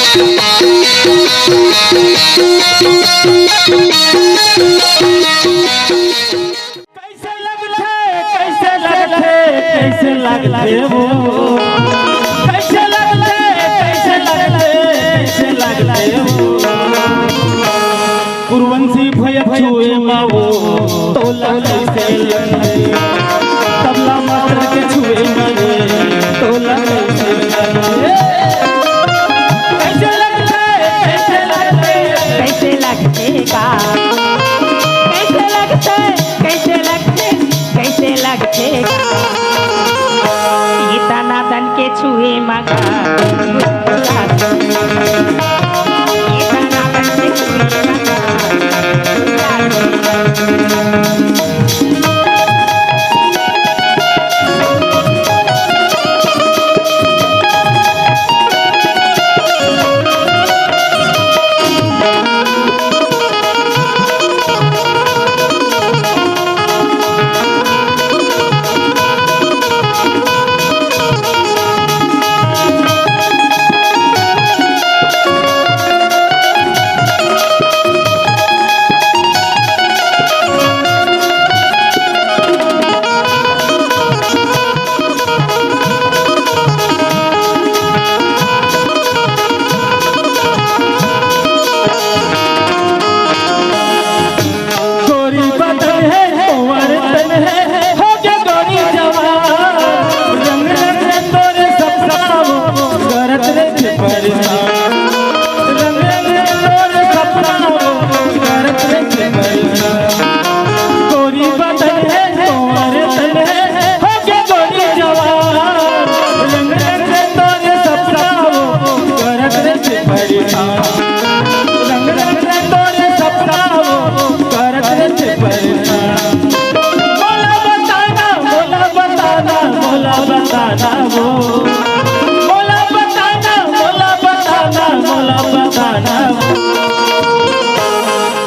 कैसे लगते हो, कैसे लगते, कैसे लगते, कैसे लगते हो। कुरवंशी भय छुए मावो तोला कैसे लगते, तबला मास्टर के छुए मावे तोला कैसे लगते। कैसे लगते, कैसे लगते, कैसे लगते का, कैसे लगते, कैसे लगते, कैसे लगते का। ये तना तन के छुए मगा, ये तना तन के छुए मगा।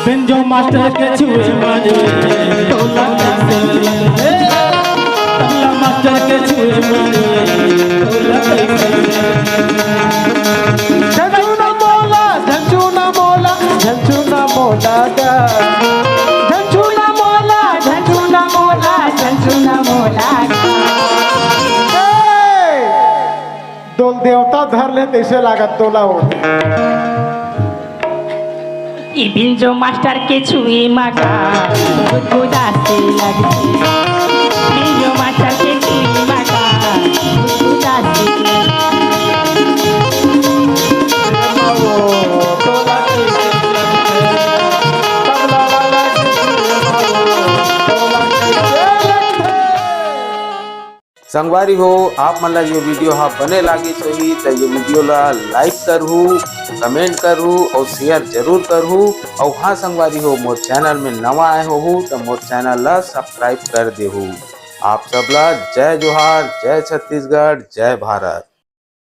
बिंजो मास्टर के छुए मारे तोला कैसे लगते, तबला मास्टर के छुए मारे तोला कैसे लगते। झंझू ना मोला, झंझू ना मोला, झंझू ना मोला गा, झंझू ना मोला, झंझू ना मोला, झंझू ना मोला गा। डोल देवता धर ले तैसे लागत तोला हो। ये बिंजो मास्टर के छुए मगा गुदगुदा से लगते, बिंजो मास्टर के छुए मगा गुदगुदा से संगवारी हो आप मन ला ये वीडियो हा बने लागी सही तो ये वीडियो ला लाइक करहू, कमेंट करहू और शेयर जरूर करहू। और हाँ संगवारी हो मोर चैनल में नवा आए हो तो मोर चैनल ला सब्सक्राइब कर देहू। आप सब ला जय जोहार, जय छत्तीसगढ़, जय भारत।